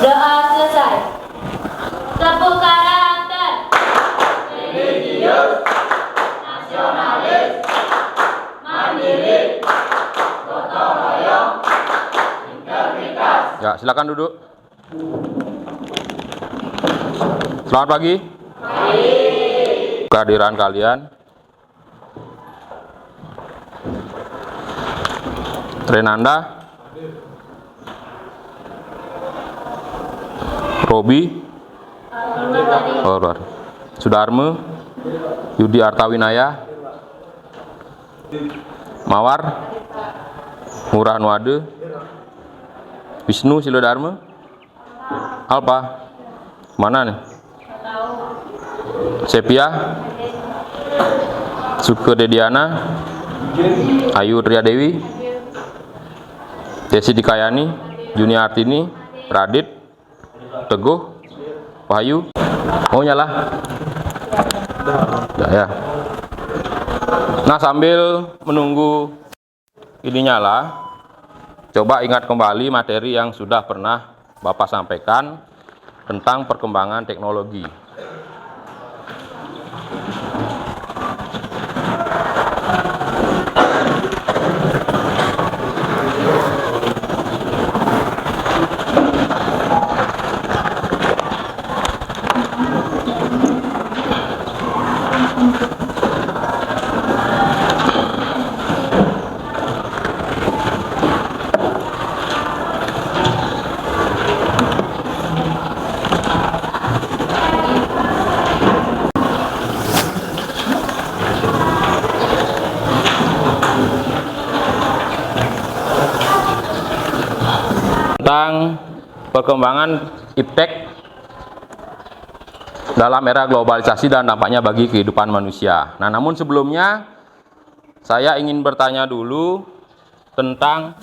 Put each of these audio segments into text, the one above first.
Doa selesai. Tepuk karakter. Religius, nasionalis, mandiri, gotong royong, integritas. Ya, silakan duduk. Selamat pagi. Kehadiran kalian. Renanda, Robi, Sudarme, Yudi Artawinaya, Mawar, Murah Nuade, Wisnu Silodarme, Alpa, mana nih? Sepia, Suke Dediana, Ayu Triadewi, Desi Dikayani, Juni Artini, Radit, Teguh, Wahyu. Oh nyala. Ya. Nah, sambil menunggu ini nyala, coba ingat kembali materi yang sudah pernah Bapak sampaikan tentang perkembangan teknologi. Tentang perkembangan iptek dalam era globalisasi dan dampaknya bagi kehidupan manusia. Nah, namun sebelumnya saya ingin bertanya dulu tentang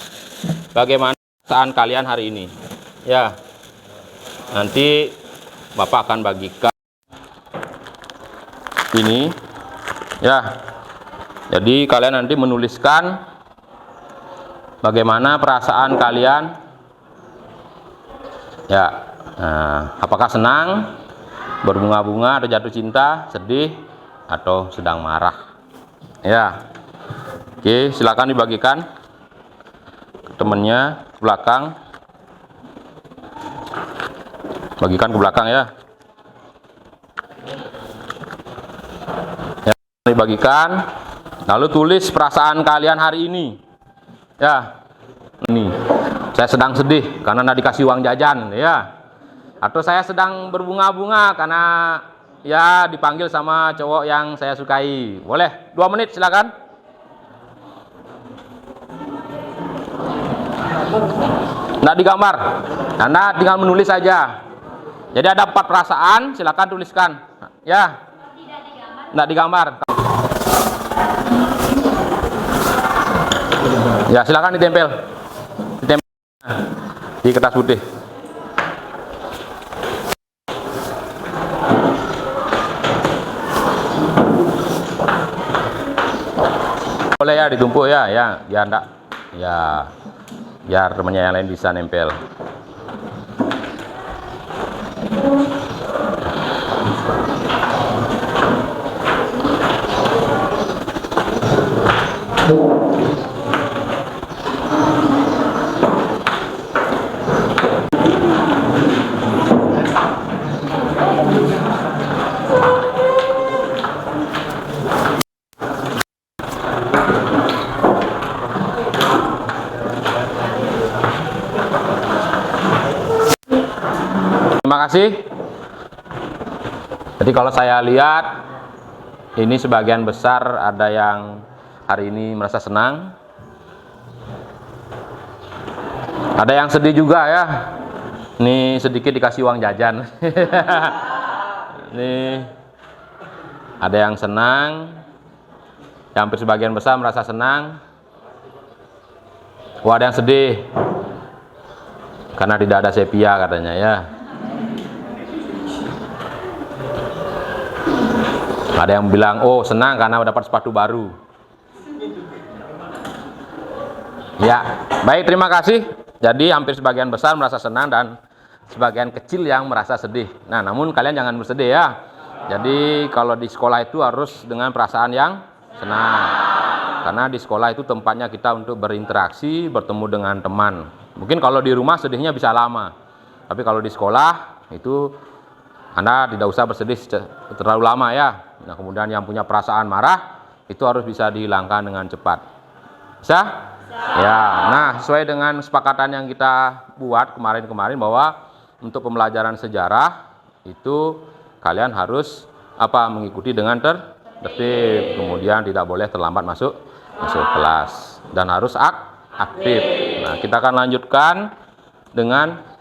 bagaimana perasaan kalian hari ini. Ya, nanti Bapak akan bagikan ini. Ya, jadi kalian nanti menuliskan bagaimana perasaan kalian. Ya, apakah senang, berbunga-bunga, atau jatuh cinta, sedih, atau sedang marah? Ya, oke, silakan dibagikan ke temennya ke belakang. Bagikan ke belakang ya. Ya, dibagikan. Lalu tulis perasaan kalian hari ini. Ya, ini. Saya sedang sedih karena nggak dikasih uang jajan, ya. Atau saya sedang berbunga-bunga karena ya dipanggil sama cowok yang saya sukai. Boleh, 2 menit silakan. Nggak digambar, Anda tinggal menulis saja. Jadi ada 4 perasaan, silakan tuliskan. Ya, nggak digambar. Ya, silakan ditempel. Di kertas putih. Boleh ya ditumpuk ya, biar enggak ya, biar temannya yang lain bisa nempel. Terima kasih. Jadi kalau saya lihat ini sebagian besar ada yang hari ini merasa senang, ada yang sedih juga ya. Nih sedikit dikasih uang jajan. Nih ada yang senang, hampir sebagian besar merasa senang. Wah, ada yang sedih karena tidak ada sepia katanya ya. Ada yang bilang, oh senang karena dapat sepatu baru. Ya, baik, terima kasih. Jadi hampir sebagian besar merasa senang dan sebagian kecil yang merasa sedih. Nah, namun kalian jangan bersedih ya. Jadi kalau di sekolah itu harus dengan perasaan yang senang. Karena di sekolah itu tempatnya kita untuk berinteraksi, bertemu dengan teman. Mungkin kalau di rumah sedihnya bisa lama. Tapi kalau di sekolah itu Anda tidak usah bersedih terlalu lama ya. Nah, kemudian yang punya perasaan marah itu harus bisa dihilangkan dengan cepat. Bisa? Ya. Nah, sesuai dengan kesepakatan yang kita buat kemarin-kemarin bahwa untuk pembelajaran sejarah itu kalian harus mengikuti dengan tertib, kemudian tidak boleh terlambat masuk kelas dan harus aktif. Nah, kita akan lanjutkan dengan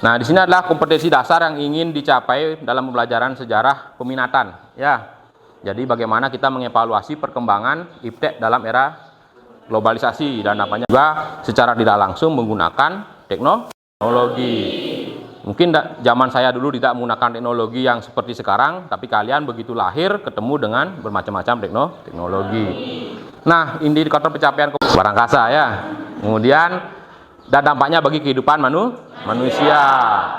di sini adalah kompetensi dasar yang ingin dicapai dalam pembelajaran sejarah peminatan ya. Jadi bagaimana kita mengevaluasi perkembangan IPTEK dalam era globalisasi dan nampaknya juga secara tidak langsung menggunakan teknologi. Mungkin zaman saya dulu tidak menggunakan teknologi yang seperti sekarang, tapi kalian begitu lahir ketemu dengan bermacam-macam teknologi. Nah, indikator pencapaian barang kasa ya. Kemudian dan dampaknya bagi kehidupan manusia.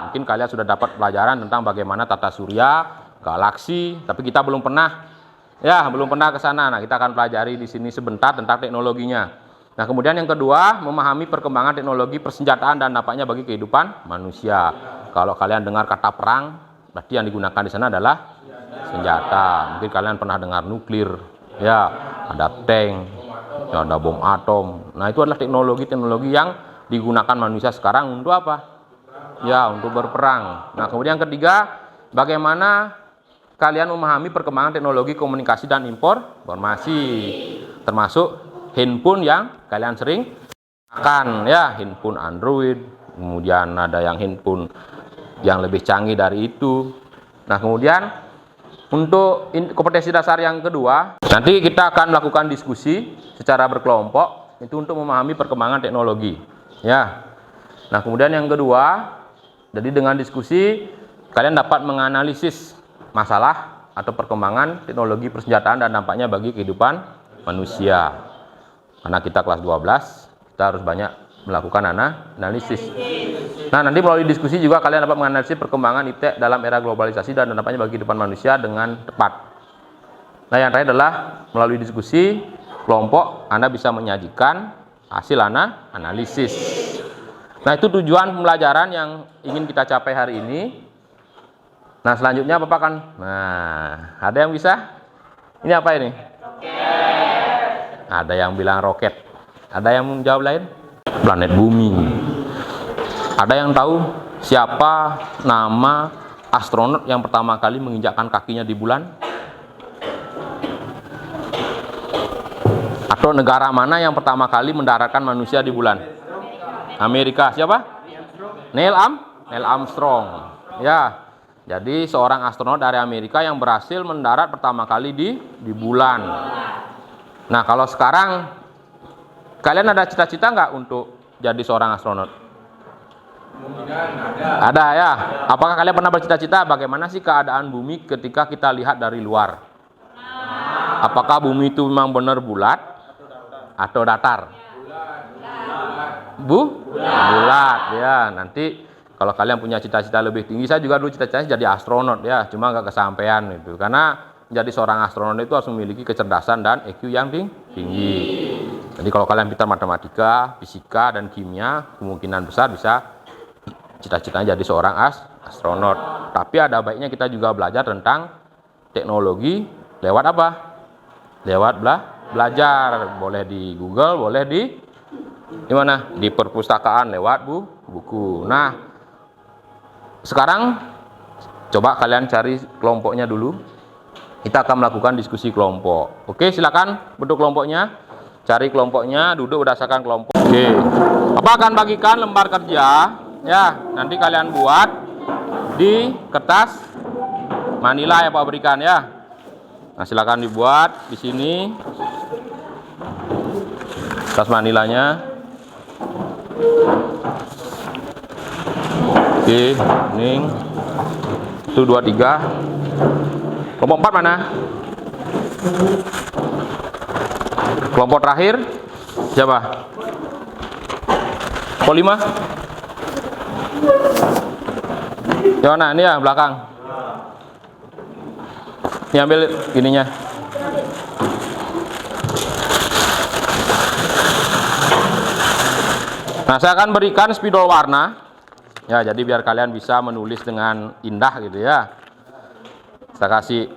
Mungkin kalian sudah dapat pelajaran tentang bagaimana tata surya, galaksi, tapi kita belum pernah ke sana. Nah, kita akan pelajari di sini sebentar tentang teknologinya. Nah, kemudian yang kedua, memahami perkembangan teknologi persenjataan dan dampaknya bagi kehidupan manusia. Kalau kalian dengar kata perang, berarti yang digunakan di sana adalah senjata. Mungkin kalian pernah dengar nuklir, ya, ada tank, ada bom atom. Nah, itu adalah teknologi-teknologi yang digunakan manusia sekarang untuk apa? Ya, untuk berperang. Nah, kemudian yang ketiga, bagaimana kalian memahami perkembangan teknologi komunikasi dan informasi, termasuk handphone yang kalian sering gunakan ya, handphone Android, kemudian ada yang handphone yang lebih canggih dari itu. Nah, kemudian untuk kompetensi dasar yang kedua, nanti kita akan melakukan diskusi secara berkelompok itu untuk memahami perkembangan teknologi ya. Nah, kemudian yang kedua, jadi dengan diskusi kalian dapat menganalisis masalah atau perkembangan teknologi persenjataan dan dampaknya bagi kehidupan manusia. Karena kita kelas 12, kita harus banyak melakukan analisis. Nah, nanti melalui diskusi juga kalian dapat menganalisis perkembangan IPTEK dalam era globalisasi dan dampaknya bagi kehidupan manusia dengan tepat. Nah, yang terakhir adalah melalui diskusi kelompok Anda bisa menyajikan hasil analisis. Nah, itu tujuan pembelajaran yang ingin kita capai hari ini. Nah, selanjutnya Bapak kan. Nah, ada yang bisa? Ini apa ini? Ada yang bilang roket. Ada yang menjawab lain? Planet bumi. Ada yang tahu siapa nama astronot yang pertama kali menginjakkan kakinya di bulan? Atau negara mana yang pertama kali mendaratkan manusia di bulan? Amerika. Siapa? Neil Armstrong. Ya. Jadi seorang astronot dari Amerika yang berhasil mendarat pertama kali di bulan. Nah, kalau sekarang kalian ada cita-cita nggak untuk jadi seorang astronot? Ada ya. Apakah kalian pernah bercita-cita bagaimana sih keadaan bumi ketika kita lihat dari luar? Apakah bumi itu memang benar bulat atau datar? Bulat ya. Nanti kalau kalian punya cita-cita lebih tinggi, saya juga dulu cita-cita jadi astronot ya, cuma nggak kesampaian itu. Karena menjadi seorang astronot itu harus memiliki kecerdasan dan IQ yang tinggi. Jadi kalau kalian pintar matematika, fisika, dan kimia, kemungkinan besar bisa cita-citanya jadi seorang astronot. Tapi ada baiknya kita juga belajar tentang teknologi lewat apa? Lewat belajar. Boleh di Google, boleh di mana? Di perpustakaan lewat buku. Nah, sekarang coba kalian cari kelompoknya dulu. Kita akan melakukan diskusi kelompok. Oke, silakan bentuk kelompoknya. Cari kelompoknya, duduk berdasarkan kelompok. Oke. Bapak akan bagikan lembar kerja. Ya, nanti kalian buat di kertas manila ya Pak berikan ya. Nah, silakan dibuat di sini. Kertas manilanya. Oke, ning. 1, 2, 3. Kelompok 4 mana? Kelompok terakhir? Siapa? Kelompok 5? Yona, ini ya belakang. Ini ambil ininya. Nah, saya akan berikan spidol warna. Ya, jadi biar kalian bisa menulis dengan indah gitu ya. Saya kasih.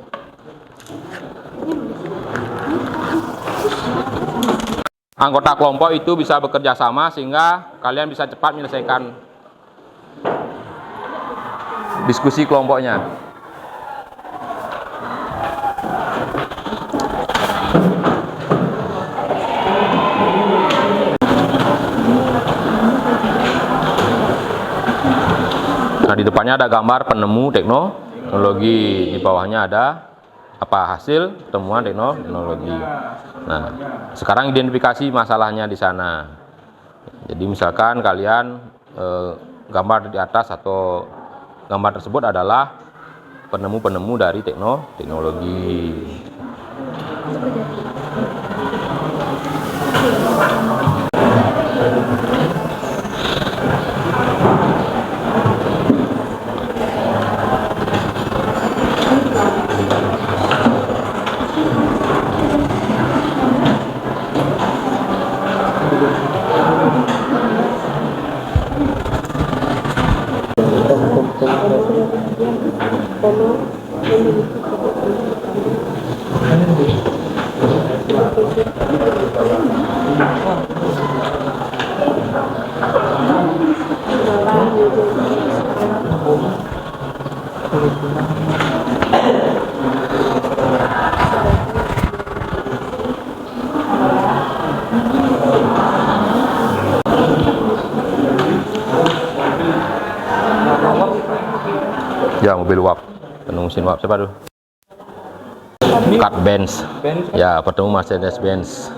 Anggota kelompok itu bisa bekerja sama sehingga kalian bisa cepat menyelesaikan diskusi kelompoknya. Nah, di depannya ada gambar penemu teknologi, di bawahnya ada apa hasil temuan teknologi. Nah, sekarang identifikasi masalahnya di sana. Jadi misalkan kalian gambar di atas atau gambar tersebut adalah penemu-penemu dari teknologi. Ya, mobil uap, penuh mesin uap siapa tuh? Cut Benz. Ya, bertemu Mercedes Benz.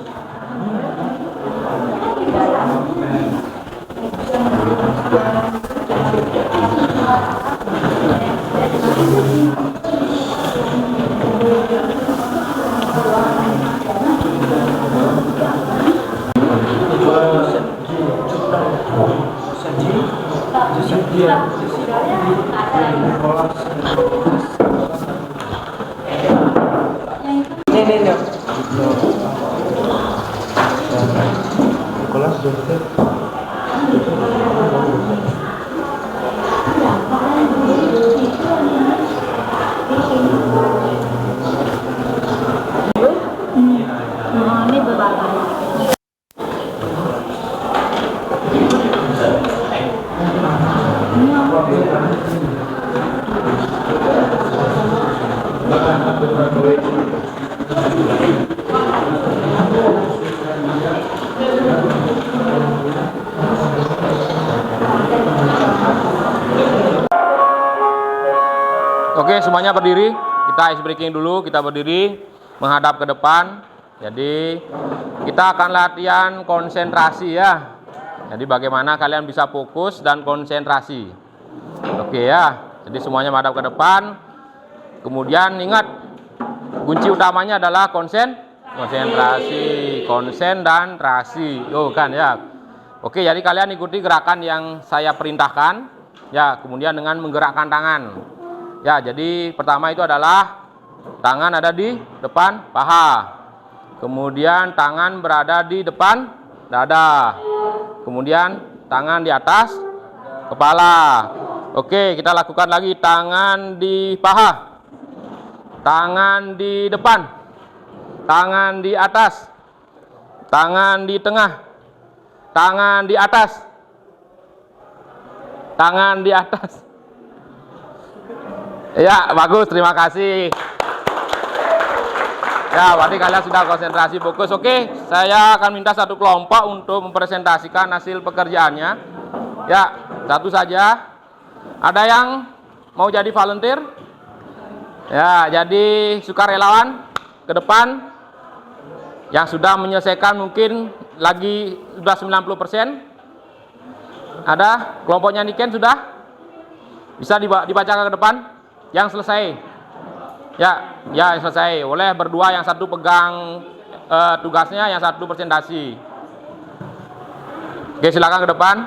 Ini beberapa. Oke, semuanya berdiri. Kita ice breaking dulu, kita berdiri menghadap ke depan. Jadi kita akan latihan konsentrasi ya. Jadi bagaimana kalian bisa fokus dan konsentrasi. Oke ya. Jadi semuanya menghadap ke depan. Kemudian ingat, kunci utamanya adalah konsentrasi, konsen dan trasi. Oh kan ya. Oke, jadi kalian ikuti gerakan yang saya perintahkan. Ya, kemudian dengan menggerakkan tangan. Ya, jadi pertama itu adalah tangan ada di depan paha. Kemudian tangan berada di depan dada. Kemudian tangan di atas kepala. Oke, kita lakukan lagi. Tangan di paha. Tangan di depan. Tangan di atas. Tangan di tengah. Tangan di atas. Tangan di atas. Ya, bagus, terima kasih. Ya, berarti kalian sudah konsentrasi fokus. Oke, saya akan minta satu kelompok untuk mempresentasikan hasil pekerjaannya. Ya, satu saja. Ada yang mau jadi volunteer? Ya, jadi sukarelawan ke depan. Yang sudah menyelesaikan mungkin lagi sudah 90%. Ada? Kelompoknya Niken sudah? Bisa dibacakan ke depan? Yang selesai. Ya, yang selesai. Boleh berdua, yang satu pegang tugasnya, yang satu presentasi. Oke, silakan ke depan.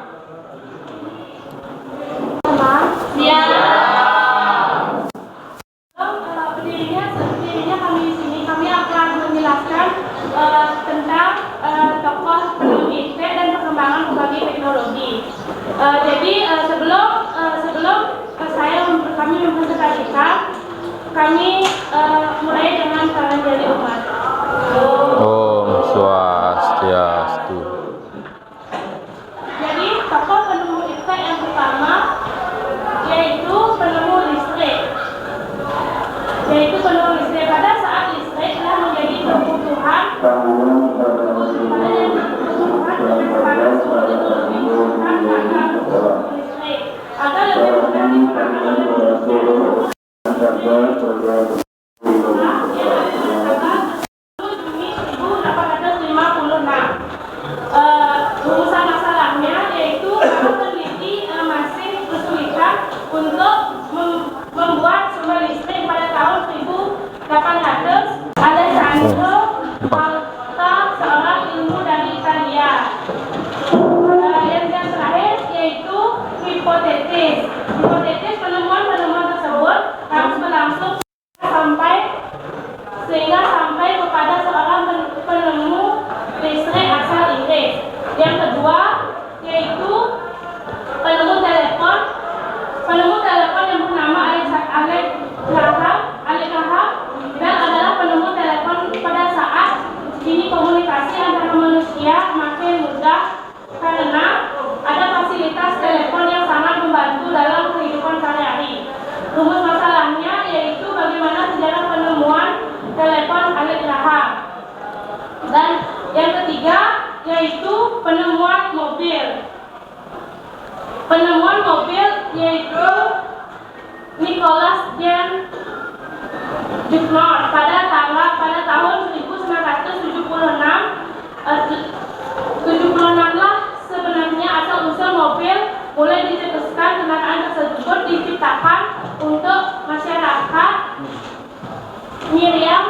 kita lebih mudah digunakan oleh manusia. Juni 1856. Rumusan masalahnya yaitu para peneliti masih kesulitan untuk membuat sumber listrik pada tahun 1800. Alessandro Malta, seorang ilmu dari Italia. Yang terakhir yaitu hipotesis. Hipotesis, penemuan-penemuan tersebut harus berlangsung sampai kepada seorang penemu listrik asal Inggris. Yang kedua yaitu penemu telepon. Penemu telepon yang bernama Alec Graham dan adalah penemu telepon pada saat ini komunikasi antara manusia makin mudah karena ada fasilitas telepon yang sangat membantu dalam kehidupan sehari-hari. Rumus masalahnya yaitu bagaimana sejarah penemuan telepon Alec Graham. Dan yang ketiga yaitu penemuan mobil. Penemuan mobil yaitu Nicholas Jean Ducnor pada tahun 1976. 76 lah sebenarnya asal-usul mobil mulai dicetuskan. Kendaraan tersebut diciptakan untuk masyarakat Miriam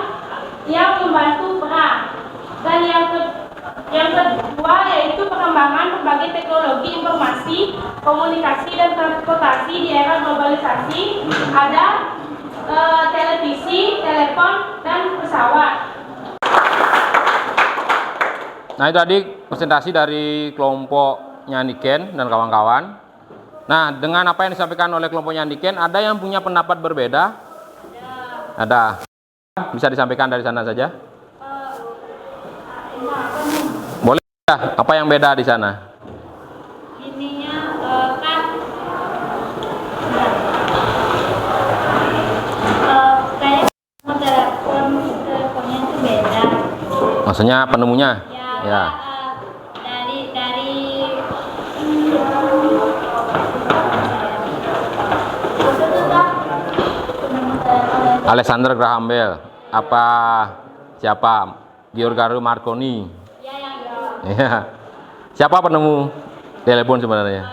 yang membantu perang. Dan yang kedua yaitu pengembangan berbagai teknologi informasi, komunikasi dan transportasi di era globalisasi. Ada televisi, telepon, dan pesawat. Nah, itu tadi presentasi dari kelompoknya Niken dan kawan-kawan. Nah, dengan apa yang disampaikan oleh kelompoknya Niken, ada yang punya pendapat berbeda? Ada. Bisa disampaikan dari sana saja? Boleh. Apa yang beda di sana? Ininya kan kayak teleponnya itu beda. Maksudnya penemunya? Ya. Dari Alexander Graham Bell. Apa siapa? Giorgio Marconi. Ya. Siapa penemu telepon sebenarnya?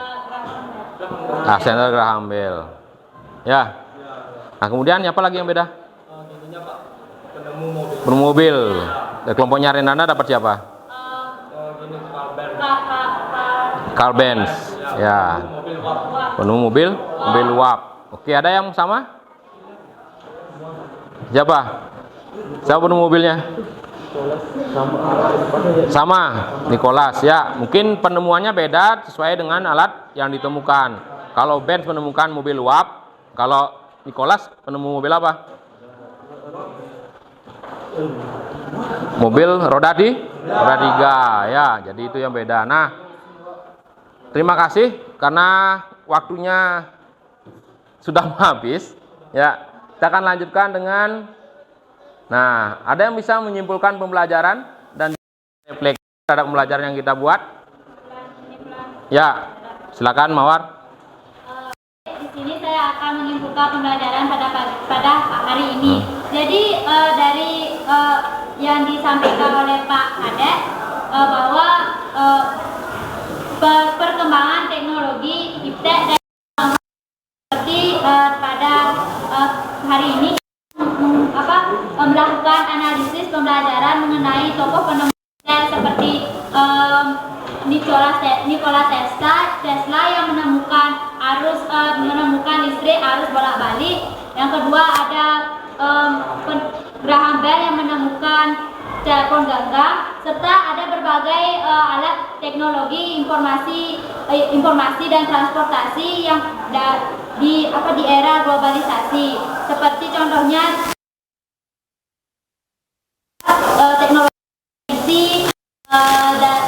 Alexander Graham Bell. Ya. Nah, kemudian apa lagi yang beda? Penemu mobil. Kelompoknya Renanda dapat siapa? Carl Benz. Ya. Penemu mobil uap. Oke, ada yang sama? Siapa? Siapa penemu mobilnya? Sama, Nicholas. Ya, mungkin penemuannya beda sesuai dengan alat yang ditemukan. Kalau Benz menemukan mobil uap, kalau Nicholas penemu mobil apa? Mobil roda 3. Ya, jadi itu yang beda. Nah, terima kasih karena waktunya sudah habis. Ya, kita akan lanjutkan dengan. Nah, ada yang bisa menyimpulkan pembelajaran dan refleksi terhadap pembelajaran yang kita buat? Ya, silakan Mawar. Di sini saya akan menyimpulkan pembelajaran pada hari ini. Jadi dari yang disampaikan oleh Pak Kadek bahwa perkembangan teknologi iptek dan seperti pada hari ini melakukan analisis pembelajaran mengenai tokoh penemu seperti Nikola Tesla yang menemukan listrik arus bolak-balik. Yang kedua ada Graham Bell yang menemukan telepon genggam, serta ada berbagai alat teknologi informasi dan transportasi yang di era globalisasi. Seperti contohnya teknologi dan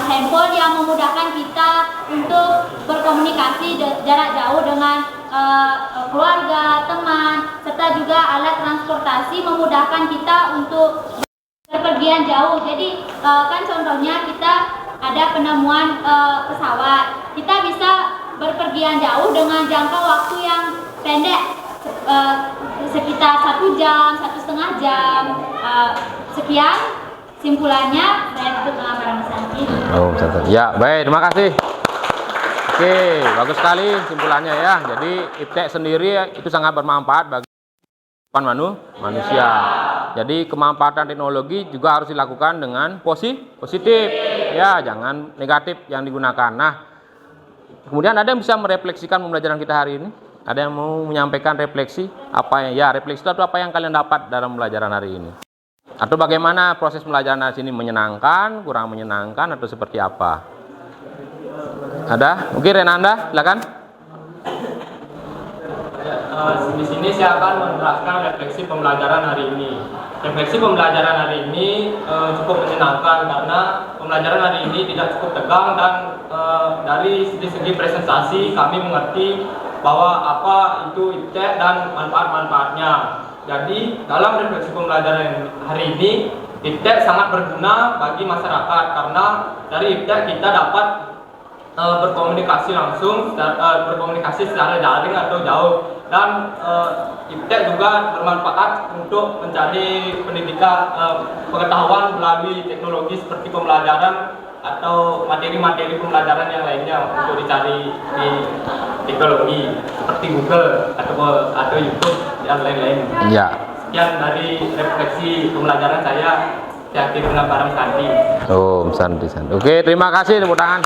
handphone yang memudahkan kita untuk berkomunikasi jarak jauh dengan keluarga, teman, serta juga alat transportasi memudahkan kita untuk berpergian jauh. Jadi kan contohnya kita ada penemuan pesawat, kita bisa berpergian jauh dengan jangka waktu yang pendek, sekitar 1 jam, 1,5 jam. Sekian simpulannya saya tutup dengan Para Mesanti. Oh, ya, baik, terima kasih. Oke, bagus sekali simpulannya ya. Jadi iptek sendiri itu sangat bermanfaat bagi manusia. Jadi kemanfaatan teknologi juga harus dilakukan dengan positif. Ya, jangan negatif yang digunakan. Nah, kemudian ada yang bisa merefleksikan pembelajaran kita hari ini? Ada yang mau menyampaikan refleksi? Refleksi itu apa yang kalian dapat dalam pembelajaran hari ini? Atau bagaimana proses pembelajaran hari ini, menyenangkan, kurang menyenangkan, atau seperti apa? Ada? Mungkin Renanda, silakan. Di sini saya akan menerangkan refleksi pembelajaran hari ini. Refleksi pembelajaran hari ini cukup menyenangkan karena pembelajaran hari ini tidak cukup tegang dan dari segi presentasi kami mengerti bahwa apa itu iptek dan manfaat-manfaatnya. Jadi dalam refleksi pembelajaran hari ini iptek sangat berguna bagi masyarakat karena dari iptek kita dapat berkomunikasi langsung, berkomunikasi secara daring atau jauh, dan iptek juga bermanfaat untuk mencari pendidikan pengetahuan melalui teknologi seperti pembelajaran atau materi-materi pembelajaran yang lainnya untuk dicari di teknologi seperti Google atau YouTube dan lain-lain. Ya. Sekian dari refleksi pembelajaran saya akhiri dengan Para Mesanti. Oh, Mesanti. Oke, terima kasih, tepuk tangan.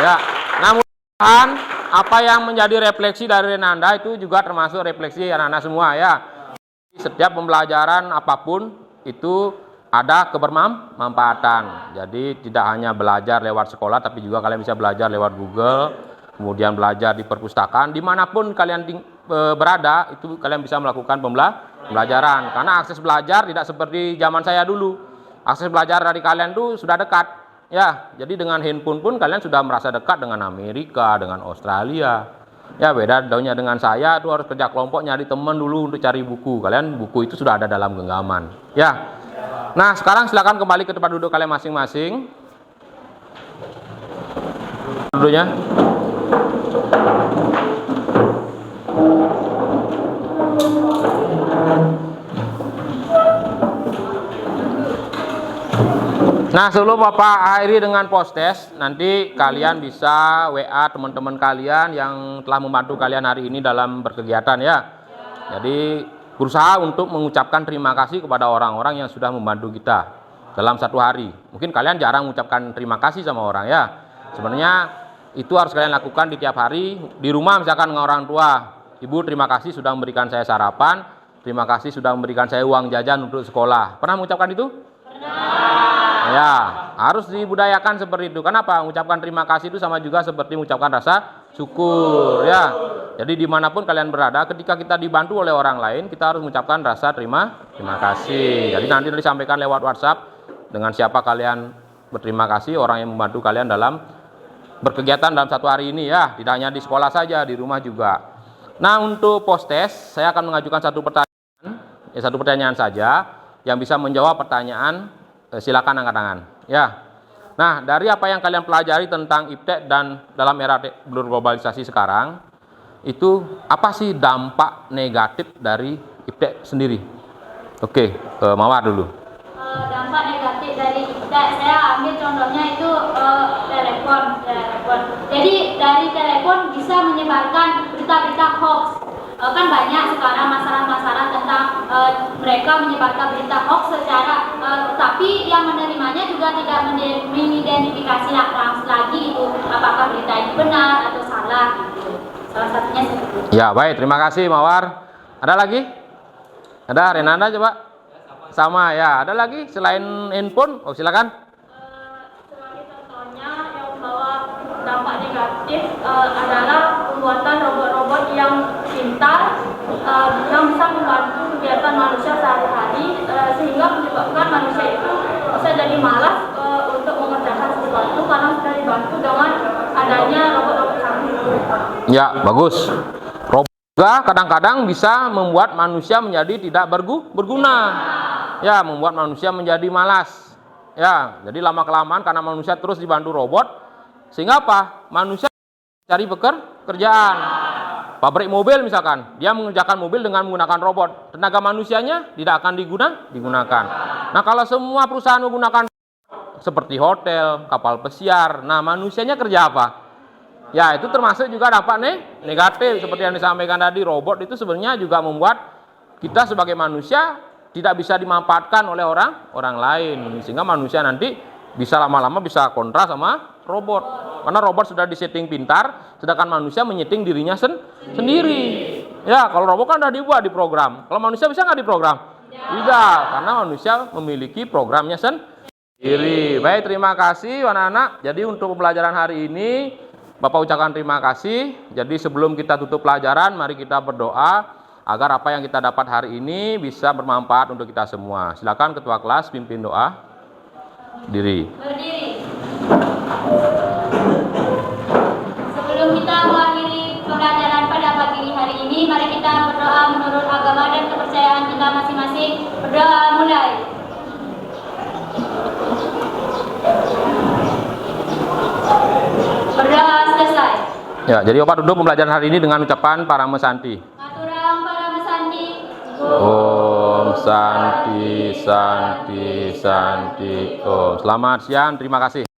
Ya, nah mudah-mudahan apa yang menjadi refleksi dari Renanda itu juga termasuk refleksi anak-anak semua ya. Setiap pembelajaran apapun itu ada kebermanfaatan. Jadi tidak hanya belajar lewat sekolah, tapi juga kalian bisa belajar lewat Google, kemudian belajar di perpustakaan, dimanapun kalian berada itu kalian bisa melakukan pembelajaran. Karena akses belajar tidak seperti zaman saya dulu. Akses belajar dari kalian tuh sudah dekat. Ya, jadi dengan handphone pun kalian sudah merasa dekat dengan Amerika, dengan Australia. Ya, beda daunnya dengan saya tuh harus kerja kelompok nyari teman dulu untuk cari buku. Kalian buku itu sudah ada dalam genggaman. Ya. Nah, sekarang silakan kembali ke tempat duduk kalian masing-masing. Duduknya. Nah, sebelum Bapak akhiri dengan post-test, nanti kalian bisa WA teman-teman kalian yang telah membantu kalian hari ini dalam berkegiatan ya. Jadi berusaha untuk mengucapkan terima kasih kepada orang-orang yang sudah membantu kita dalam satu hari. Mungkin kalian jarang mengucapkan terima kasih sama orang ya. Sebenarnya itu harus kalian lakukan di tiap hari. Di rumah misalkan dengan orang tua, Ibu terima kasih sudah memberikan saya sarapan, terima kasih sudah memberikan saya uang jajan untuk sekolah. Pernah mengucapkan itu? Ya, harus dibudayakan seperti itu. Kenapa? Mengucapkan terima kasih itu sama juga seperti mengucapkan rasa syukur ya. Jadi dimanapun kalian berada, ketika kita dibantu oleh orang lain, kita harus mengucapkan rasa terima kasih. Jadi nanti disampaikan lewat WhatsApp dengan siapa kalian berterima kasih, orang yang membantu kalian dalam berkegiatan dalam satu hari ini ya. Tidak hanya di sekolah saja, di rumah juga. Nah, untuk post test saya akan mengajukan satu pertanyaan saja. Yang bisa menjawab pertanyaan silakan angkat tangan ya. Nah, dari apa yang kalian pelajari tentang iptek dan dalam era globalisasi sekarang, itu apa sih dampak negatif dari iptek sendiri? Oke, Mawar dulu. Dampak negatif dari iptek, saya ambil contohnya itu telepon. Jadi dari telepon bisa menyebarkan berita-berita hoax. Kan banyak sekarang masalah-masalah tentang mereka menyebarkan berita hoax secara tapi yang menerimanya juga tidak mengidentifikasi lagi itu apakah berita itu benar atau salah gitu. Salah satunya seperti itu. Ya, baik, terima kasih Mawar. Ada lagi? Ada Renanda coba? Sama ya. Ada lagi selain handphone? Oh, silakan. Sebagai contohnya yang membawa dampak negatif adalah pembuatan robot-robot yang pintar yang bisa membantu kegiatan manusia sehari-hari sehingga menyebabkan manusia itu bisa jadi malas untuk mengerjakan sesuatu karena sudah dibantu dengan adanya robot-robot canggih. Ya, bagus. Robot juga kadang-kadang bisa membuat manusia menjadi tidak berguna. Ya, membuat manusia menjadi malas. Ya, jadi lama-kelamaan karena manusia terus dibantu robot, sehingga apa? Manusia cari pekerjaan. Pabrik mobil misalkan, dia mengerjakan mobil dengan menggunakan robot. Tenaga manusianya tidak akan digunakan. Nah, kalau semua perusahaan menggunakan seperti hotel, kapal pesiar, nah manusianya kerja apa? Ya, itu termasuk juga dampak negatif seperti yang disampaikan tadi. Robot itu sebenarnya juga membuat kita sebagai manusia tidak bisa dimanfaatkan oleh orang lain, sehingga manusia nanti bisa lama-lama bisa kontra sama robot, karena robot sudah disetting pintar, sedangkan manusia menyeting dirinya sendiri. Ya, kalau robot kan udah dibuat di program, kalau manusia bisa nggak diprogram? Tidak, karena manusia memiliki programnya sendiri. Baik, terima kasih anak-anak. Jadi untuk pembelajaran hari ini Bapak ucapkan terima kasih. Jadi sebelum kita tutup pelajaran, mari kita berdoa agar apa yang kita dapat hari ini bisa bermanfaat untuk kita semua. Silakan ketua kelas pimpin doa. Berdiri. Sebelum kita mengakhiri pembelajaran pada pagi hari ini, mari kita berdoa menurut agama dan kepercayaan kita masing-masing. Berdoa mulai. Berdoa selesai. Ya, jadi Bapak duduk pembelajaran hari ini dengan ucapan Parama Santi. Aturang Parama Santi. Om Santi Santi Santi Om. Selamat siang, terima kasih.